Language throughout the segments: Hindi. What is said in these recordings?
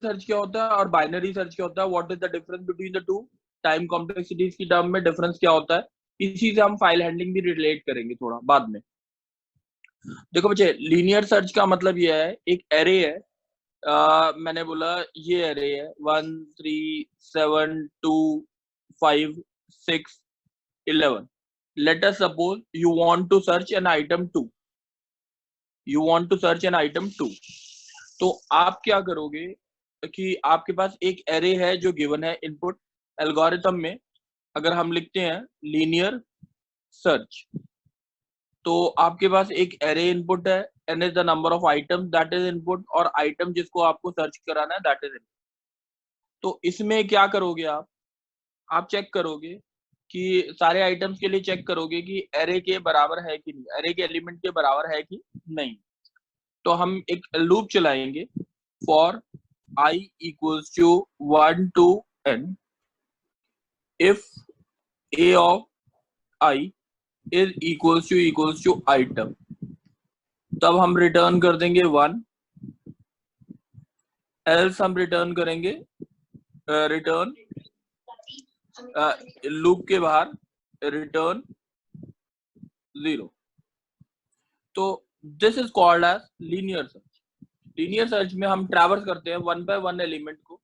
सर्च क्या होता है और बाइनरी सर्च क्या होता है, what is the difference between the two, time complexities की टर्म में डिफरेंस क्या होता है, इसी से हम फाइल हैंडलिंग भी रिलेट करेंगे थोड़ा बाद में। देखो बच्चे, लीनियर सर्च का मतलब यह है, एक एरे है, मैंने बोला ये एरे है 1 3 7 2 5 6 11। Let us suppose you want to search an item 2, you want to search an item 2। तो आप क्या करोगे कि आपके पास एक एरे है जो गिवन है इनपुट एल्गोरिथम में। अगर हम लिखते हैं लीनियर सर्च, तो आपके पास एक एरे इनपुट है, n is the number of items that is input, और आइटम जिसको आपको सर्च कराना है दैट इज इनपुट। तो इसमें क्या करोगे आप चेक करोगे कि सारे आइटम्स के लिए चेक करोगे कि एरे के बराबर है कि नहीं, एरे के एलिमेंट के बराबर है कि नहीं। तो हम एक लूप चलाएंगे, for I equals to 1 to n if a of I is equals to item, तब हम रिटर्न कर देंगे 1, एल्स हम रिटर्न करेंगे रिटर्न लूप के बाहर रिटर्न 0। तो this is called as linear search. Linear search में हम ट्रैवर्स करते हैं 1 बाय 1 एलिमेंट को,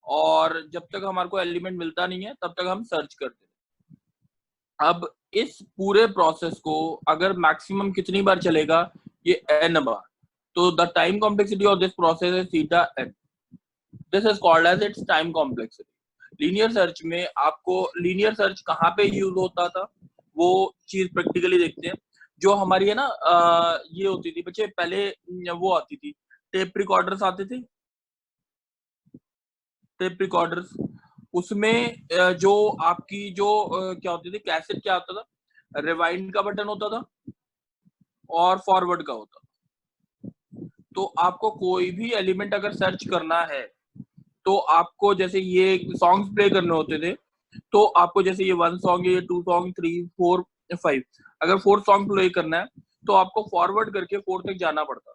और जब तक हमारे को एलिमेंट मिलता नहीं है तब तक हम सर्च करते हैं। अब इस पूरे प्रोसेस को अगर मैक्सिमम कितनी बार चलेगा, ये n बार, तो the time complexity of this process is theta n। This is called as its time complexity. Linear search में आपको लीनियर सर्च कहाँ पे यूज होता था, वो चीज प्रैक्टिकली देखते हैं। जो हमारी है ना ये होती थी बच्चे पहले, वो आती थी टेप रिकॉर्डर्स आते थे, टेप रिकॉर्डर्स। उसमें जो आपकी जो क्या होती थी कैसेट, क्या होता था, रिवाइंड का बटन होता था और फॉरवर्ड का होता था। तो आपको कोई भी एलिमेंट अगर सर्च करना है तो आपको जैसे ये सॉन्ग्स प्ले करने होते थे, तो आपको जैसे ये 1 सॉन्ग, ये 2 सॉन्ग 3 4 5, अगर 4 सॉन्ग प्ले करना है तो आपको फॉरवर्ड करके 4 तक जाना पड़ता,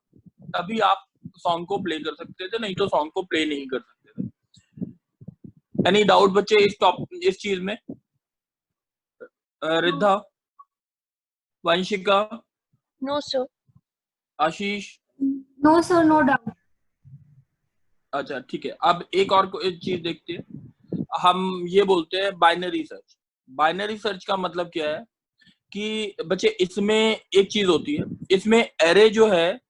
तभी आप सॉन्ग को प्ले कर सकते थे, नहीं तो सॉन्ग को प्ले नहीं कर सकते थे। एनी डाउट बच्चे इस चीज में? Riddha, Vanshika, no sir. Ashish? No sir, no doubt. अच्छा ठीक है, अब एक और एक चीज देखते हैं, हम ये बोलते हैं बाइनरी सर्च। बाइनरी सर्च का मतलब क्या है कि बच्चे इसमें एक चीज होती है, इसमें एरे जो है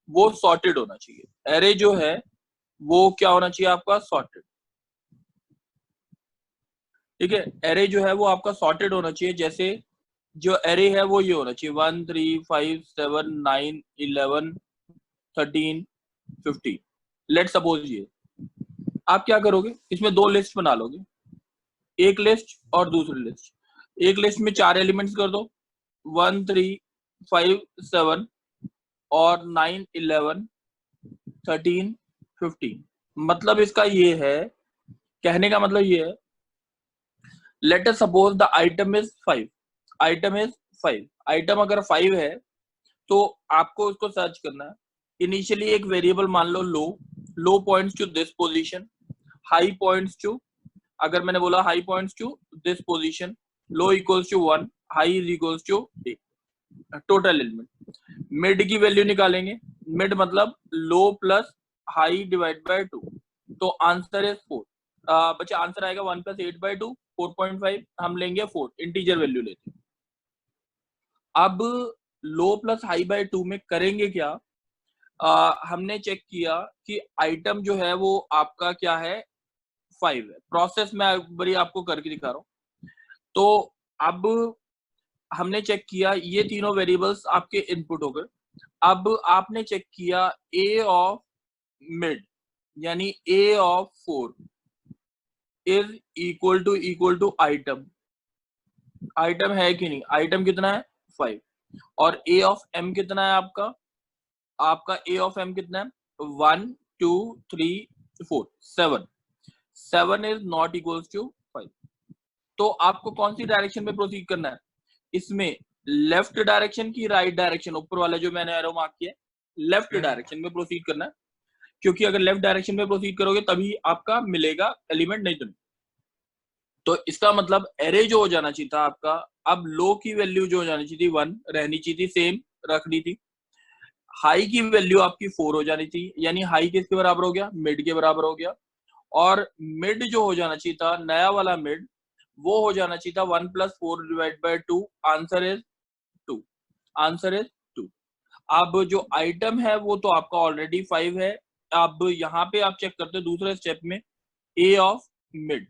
वो सॉर्टेड होना चाहिए। एरे जो है वो क्या होना चाहिए आपका, सॉर्टेड। ठीक है, एरे जो है वो आपका सॉर्टेड होना चाहिए। जैसे जो एरे है वो ये होना चाहिए 1 3 5 7 9 11 13 15। लेट सपोज ये, आप क्या करोगे, इसमें 2 लिस्ट बना लोगे, एक लिस्ट और दूसरी लिस्ट। एक लिस्ट में 4 एलिमेंट्स कर दो, 1 3 5 7 और 9 11 13 15। मतलब इसका ये है, कहने का मतलब ये है, late us suppose the item is 5, item is 5, item अगर 5 है तो आपको उसको सर्च करना है। इनिशियली एक वेरिएबल मान लो low, low points to this position, high points to, अगर मैंने बोला high points to this position, low equals to 1, high is equals to total element. Mid की वैल्यू निकालेंगे, मिड मतलब low plus high divide by 2, तो आंसर इज 4। बच्चे आंसर आएगा 1 + 8/2, 4.5। हम लेंगे 4, इंटीजर वैल्यू लेते हैं। अब लो प्लस हाई बाय 2 में करेंगे क्या, हमने चेक किया कि आइटम जो है वो आपका क्या है, 5 है। प्रोसेस में बड़ी आपको करके दिखा रहा हूं। तो अब हमने चेक किया ये तीनों वेरिएबल्स आपके इनपुट हो गए। अब आपने चेक किया ए ऑफ मिड यानी A of 4 is equal to item. Item है कि नहीं, आइटम कितना है 5, और ए ऑफ एम कितना है आपका, आपका ए ऑफ एम कितना है 1 2 3 4 7, 7 इज नॉट इक्वल्स टू 5। तो आपको कौन सी डायरेक्शन में प्रोसीड करना है, इसमें लेफ्ट डायरेक्शन की राइट डायरेक्शन, ऊपर वाला जो मैंने एरो मार्क किया लेफ्ट डायरेक्शन में प्रोसीड करना है। क्योंकि अगर लेफ्ट डायरेक्शन में प्रोसीड करोगे तभी आपका मिलेगा एलिमेंट, नहीं तो नहीं। तो इसका मतलब एरे जो हो जाना चाहिए था आपका, अब लो की वैल्यू जो हो जानी चाहिए थी 1 रहनी चाहिए थी, सेम रखनी थी। हाई की वैल्यू आपकी 4 हो जानी थी, यानी हाई किसके बराबर हो गया, मिड के बराबर हो गया। और मिड जो हो जाना चाहिए था, नया वाला मिड, वो हो जाना चाहिए था 1 + 4 divide by 2। Answer is 2। Answer is 2। अब जो आइटम है वो तो आपका ऑलरेडी 5 है। अब यहाँ पे आप चेक करते हो दूसरे स्टेप में, A of mid.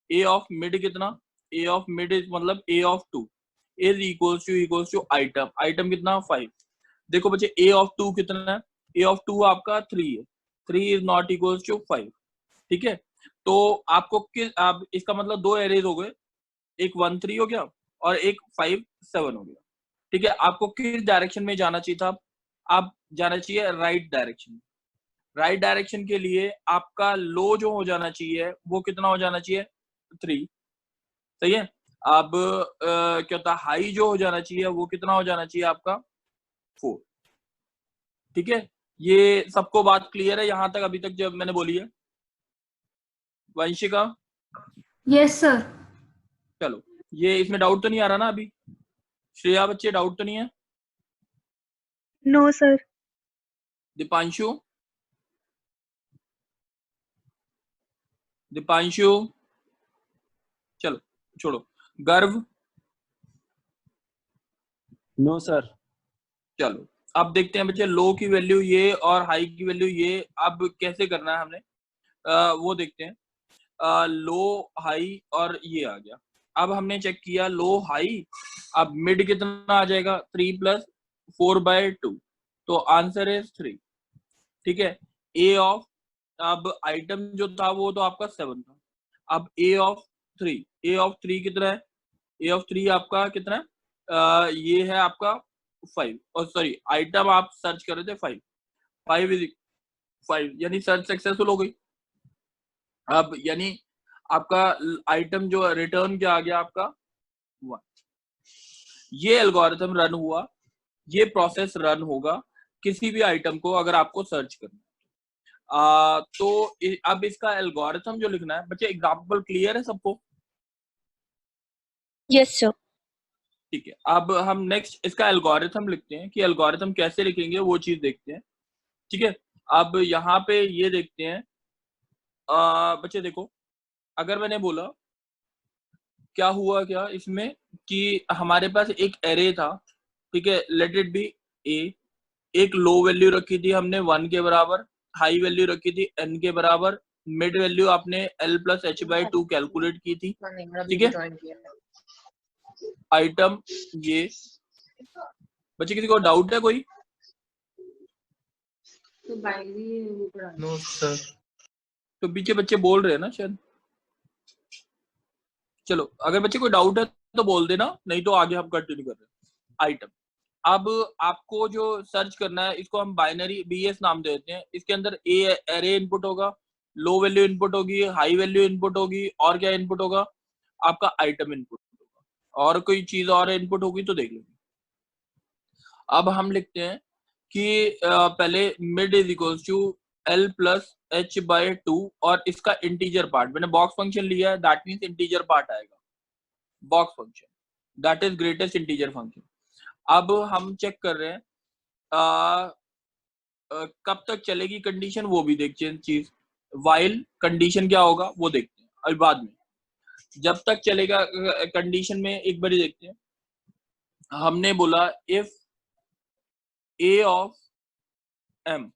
A of mid कितना, ए ऑफ मिड इज मतलब A of 2 is equals to item. Item कितना, 5। देखो बच्चे ए ऑफ 2 कितना है, ए ऑफ 2 आपका 3 है। 3 इज नॉट इक्वल्स टू 5। ठीक है, तो आपको किस, आप इसका मतलब दो एरेज हो गए, एक 1 3 हो गया और एक 5 7 हो गया। ठीक है, आपको किस डायरेक्शन में जाना चाहिए था, आप जाना चाहिए राइट डायरेक्शन। राइट डायरेक्शन के लिए आपका लो जो हो जाना चाहिए वो कितना हो जाना चाहिए, 3। सही है। अब क्या होता है, हाई जो हो जाना चाहिए वो कितना हो जाना चाहिए आपका, 4। ठीक है, ये सबको बात क्लियर है यहाँ तक, अभी तक जब मैंने बोली है। Vanshika, Yes, sir. चलो, ये इसमें डाउट तो नहीं आ रहा ना अभी? श्रेया बच्चे, डाउट तो नहीं है? No sir. दीपांशु, दीपांशु, चलो छोड़ो। गर्व, नो सर। चलो अब देखते हैं बच्चे, लो की वैल्यू ये और हाई की वैल्यू ये, अब कैसे करना है हमने, वो देखते हैं। लो हाई और ये आ गया। अब हमने चेक किया लो हाई, अब मिड कितना आ जाएगा, 3 + 4/2, तो आंसर इज 3। ठीक है, ए ऑफ, अब आइटम जो था वो तो आपका 7 था। अब ए ऑफ 3, ए ऑफ 3 कितना है, ए ऑफ 3 आपका कितना है, ये है आपका 5, और सॉरी आइटम आप सर्च कर रहे थे 5। 5 इज 5, यानी सर्च सक्सेसफुल हो गई। अब यानी आपका आइटम जो रिटर्न क्या आ गया आपका, 1। ये एल्गोरिथम रन हुआ, ये प्रोसेस रन होगा किसी भी आइटम को अगर आपको सर्च करना है। तो अब इसका एल्गोरिथम जो लिखना है बच्चे, एग्जांपल क्लियर है सबको? Yes sir. ठीक है, अब हम नेक्स्ट इसका एल्गोरिथम लिखते हैं, कि एल्गोरिथम कैसे लिखेंगे वो चीज देखते हैं। ठीक है, अब यहाँ पे ये देखते हैं। बच्चे देखो, अगर मैंने बोला क्या हुआ क्या इसमें, कि हमारे पास एक एरे था, ठीक है, लेट इट बी ए। एक लो वैल्यू रखी थी हमने 1 के बराबर, हाई वैल्यू रखी थी n के बराबर, मिड वैल्यू आपने l + h/2 कैलकुलेट की थी। ठीक है, आइटम ये। बच्चे किसी को डाउट है कोई? No sir. तो पीछे बच्चे बोल रहे हैं ना शायद। चलो, अगर बच्चे कोई डाउट है तो बोल देना, नहीं तो आगे हम कंटिन्यू कर रहे हैं। आइटम, अब आपको जो सर्च करना है इसको हम बाइनरी BS नाम दे देते हैं। इसके अंदर ए एरे इनपुट होगा, लो वैल्यू इनपुट होगी, हाई वैल्यू इनपुट होगी, और क्या इनपुट होगा आपका, आइटम इनपुट होगा, और कोई चीज और इनपुट होगी तो देख लेंगे। अब हम लिखते हैं कि पहले mid is equals to L + h/2, और इसका इंटीजर पार्ट मैंने बॉक्स फंक्शन लिया है, दैट मींस इंटीजर पार्ट आएगा box function, that is greatest integer function. अब हम चेक कर रहे हैं कब तक चलेगी कंडीशन, वो भी देखते हैं चीज। वाइल कंडीशन क्या होगा वो देखते हैं अभी बाद में। जब तक चलेगा कंडीशन में एक बार देखते हैं। हमने बोला if a of m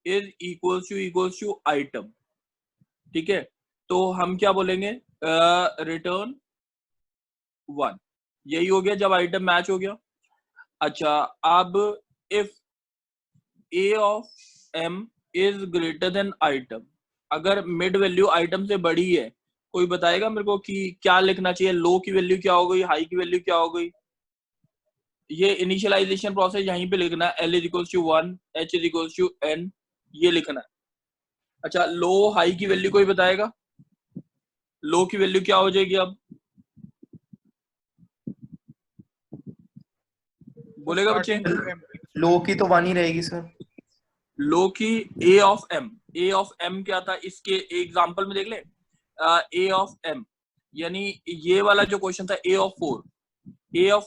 is equals to item. ठीक है, तो हम क्या बोलेंगे, रिटर्न 1। यही हो गया जब आइटम मैच हो गया। अच्छा, अब if a of m is greater than item, अगर मिड वैल्यू आइटम से बड़ी है, कोई बताएगा मेरे को कि क्या लिखना चाहिए, लो की वैल्यू क्या हो गई, हाई की वैल्यू क्या हो गई? ये इनिशियलाइजेशन प्रोसेस यहीं पे लिखना है, L = 1, H = n, ये लिखना है। अच्छा, लो हाई की वैल्यू कोई बताएगा, लो की वैल्यू क्या हो जाएगी अब? बोलेगा बच्चे? लो की तो 1 ही रहेगी सर। लो की ए ऑफ एम क्या था इसके एग्जांपल में देख ले, ए ऑफ एम यानी ये वाला जो क्वेश्चन था ए ऑफ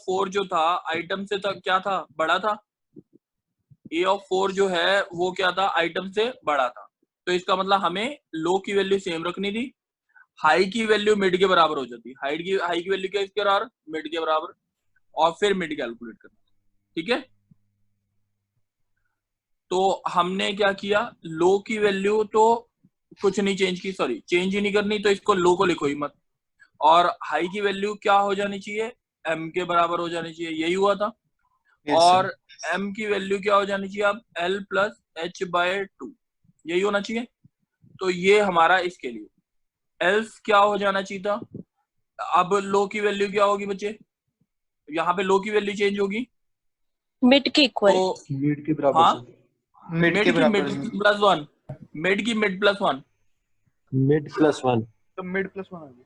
फोर जो था आइटम से था क्या था, बड़ा था। ए ऑफ फोर जो है वो क्या था, आइटम से बड़ा था। तो इसका मतलब हमें लो की वैल्यू सेम रखनी थी, हाई की वैल्यू मिड के बराबर हो जाती, हाई की वैल्यू क्या इसके बराबर, मिड के बराबर, और फिर मिड कैलकुलेट करना। ठीक है, तो हमने क्या किया, लो की वैल्यू तो कुछ नहीं चेंज की, सॉरी चेंज ही नहीं करनी, तो इसको लो को लिखो ही मत। और हाई की वैल्यू क्या हो जानी चाहिए, एम के बराबर हो जानी चाहिए, यही हुआ था। और m की वैल्यू क्या हो जानी चाहिए अब, l plus H by to, यही होना चाहिए। तो ये हमारा इसके लिए, एल्स क्या हो जाना चाहिए था। अब लो की वैल्यू क्या होगी बच्चे, यहाँ पे लो की वैल्यू चेंज होगी, मिड के इक्वल, तो मिड के बराबर हाँ सर। मिड की मिड प्लस वन, मिड की mid plus one, mid plus one, तो मिड प्लस वन आ गया।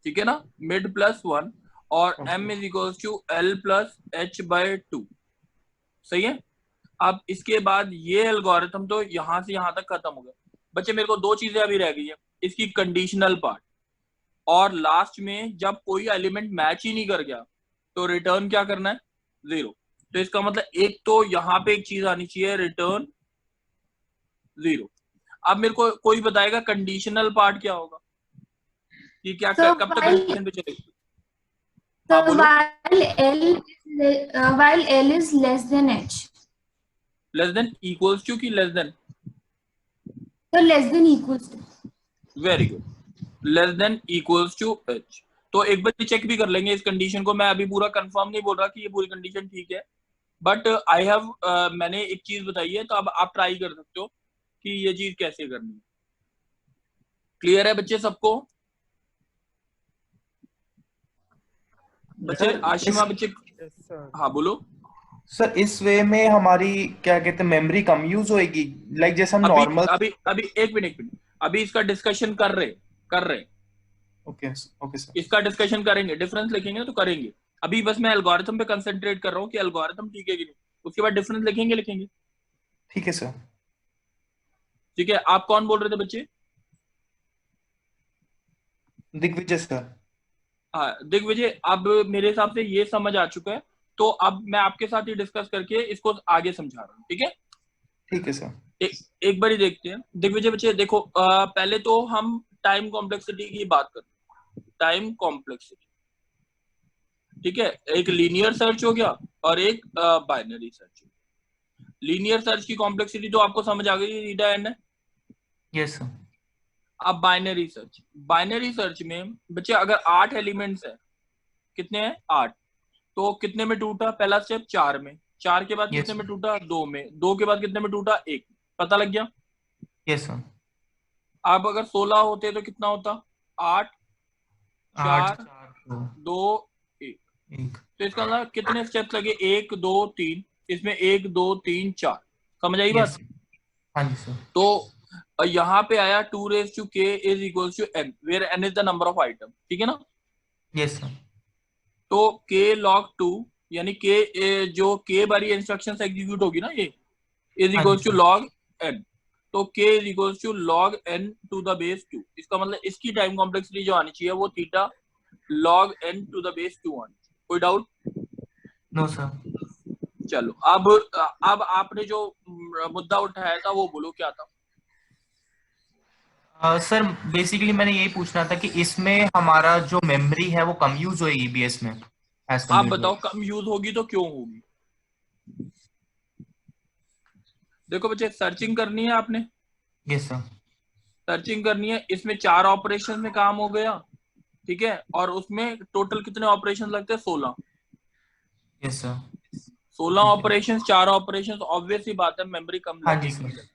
ठीक है ना, मिड प्लस वन, और Okay. m is equal to L plus H by two. सही है। अब इसके बाद ये एल्गोरिथम तो यहां से यहां तक खत्म हो गया बच्चे। मेरे को दो चीजें अभी रह गई है, इसकी कंडीशनल पार्ट, और लास्ट में जब कोई एलिमेंट मैच ही नहीं कर गया तो रिटर्न क्या करना है, 0। तो इसका मतलब एक तो यहाँ पे एक चीज आनी चाहिए, रिटर्न 0। अब मेरे को कोई बताएगा कंडीशनल पार्ट क्या होगा, कि क्या So कब तक कंडीशन पे चलेगी। so हाँ बोलो। while L is less than H. Less than equals to की less than, So less than equals to. Very good, less than equals to H. तो एक बार चेक भी कर लेंगे इस कंडीशन को। मैं अभी पूरा कंफर्म नहीं बोल रहा कि ये पूरी कंडीशन ठीक है, बट आई हैव मैंने एक चीज बताई है, तो अब आप ट्राई कर सकते हो कि ये चीज कैसे करनी है। क्लियर है बच्चे सबको? बच्चे आशिमा बच्चे, हाँ बोलो। सर इस वे में हमारी क्या कहते हैं मेमोरी कम यूज होएगी, लाइक जैसे हम अभी नॉर्मल। अभी अभी एक मिनट अभी इसका डिस्कशन कर रहे। Okay okay sir. इसका डिस्कशन करेंगे, डिफरेंस लिखेंगे ना तो करेंगे। अभी बस मैं एल्गोरिथम पे कंसंट्रेट कर रहा हूँ कि एल्गोरिथम ठीक है कि नहीं, उसके बाद डिफरेंस लिखेंगे। ठीक है सर। ठीक है, आप कौन बोल रहे थे बच्चे? दिग्विजय सर। हाँ दिग्विजय, अब मेरे हिसाब से ये समझ आ चुका है, तो अब मैं आपके साथ ही डिस्कस करके इसको आगे समझा रहा हूँ। ठीक है, ठीक है सर। एक बार ही देखते हैं। दिग्विजय बच्चे देखो, पहले तो हम टाइम कॉम्प्लेक्सिटी की बात करते हैं। टाइम कॉम्प्लेक्सिटी, ठीक है, एक लीनियर सर्च हो गया और एक बाइनरी सर्च। लीनियर सर्च की कॉम्प्लेक्सिटी तो आपको समझ आ गई, रीडा एन है। Yes sir. अब बाइनरी सर्च में बच्चे अगर 8 एलिमेंट्स है, कितने हैं 8, तो कितने में टूटा, पहला स्टेप 4 में, 4 के बाद Yes, कितने में टूटा 2 में, 2 के बाद कितने में टूटा 1, पता लग गया। Yes sir. अब अगर 16 होते तो कितना होता, 8 4 2 1। तो इसका मतलब कितने स्टेप्स लगे, 1 2 3, इसमें 1 2 3 4, समझ आई बात। हाँ जी सर। तो यहाँ पे आया 2 raised to k is equals to n, where n is the number of item, ठीक है ना। Yes sir. तो k log 2 यानी k जो k बारी इंस्ट्रक्शंस एग्जीक्यूट होगी ना, ये is equals to log n। तो k is equals to log n to the base 2। इसका मतलब इसकी टाइम कॉम्प्लेक्सिटी जो आनी चाहिए वो theta log n to the base 2 आनी चाहिए। कोई डाउट? No sir. चलो अब आपने जो मुद्दा उठाया था वो बोलो, क्या था? सर बेसिकली मैंने यही पूछना था कि इसमें हमारा जो मेमोरी है वो कम यूज होएगी बीएस में। आप बताओ कम यूज होगी तो क्यों होगी? देखो बच्चे, सर्चिंग करनी है आपने। Yes sir. सर्चिंग करनी है, इसमें 4 ऑपरेशन में काम हो गया, ठीक है, और उसमें टोटल कितने ऑपरेशन लगते हैं, 16। Yes sir. 16 operation, 4 operation, obvious ही बात है मेमोरी कम हाँ जी लगेगी, सर।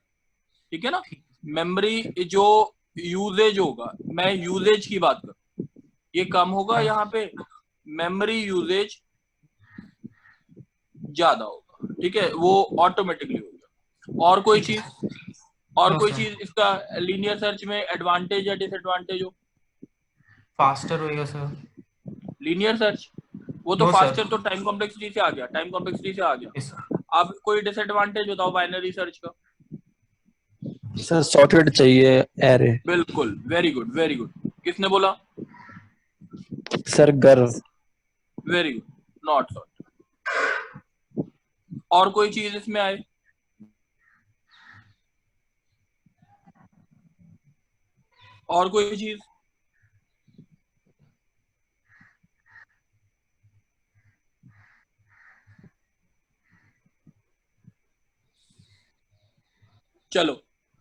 ठीक है ना। मेमोरी जो यूजेज होगा, मैं यूजेज की बात करूं, ये कम होगा, यहाँ पे मेमोरी यूजेज ज्यादा होगा, ठीक है, वो ऑटोमेटिकली होगा। और कोई चीज इसका लीनियर सर्च में एडवांटेज या डिसएडवांटेज हो? फास्टर होएगा सर। लीनियर सर्च वो तो फास्टर तो टाइम कॉम्प्लेक्सिटी से आ गया, टाइम कॉम्प्लेक्सिटी से आ गया। अब कोई डिसएडवांटेज बताओ बाइनरी सर्च का? सर सॉर्टेड चाहिए एरे। बिल्कुल, वेरी गुड वेरी गुड। किसने बोला? सर गर्व। Very good, not sorted. और कोई चीज इसमें आए? और कोई चीज? चलो,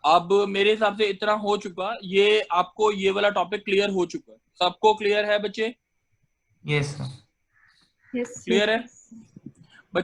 अब मेरे हिसाब से इतना हो चुका, ये आपको ये वाला टॉपिक क्लियर हो चुका है। सबको क्लियर है बच्चे? Yes sir. Yes. क्लियर है?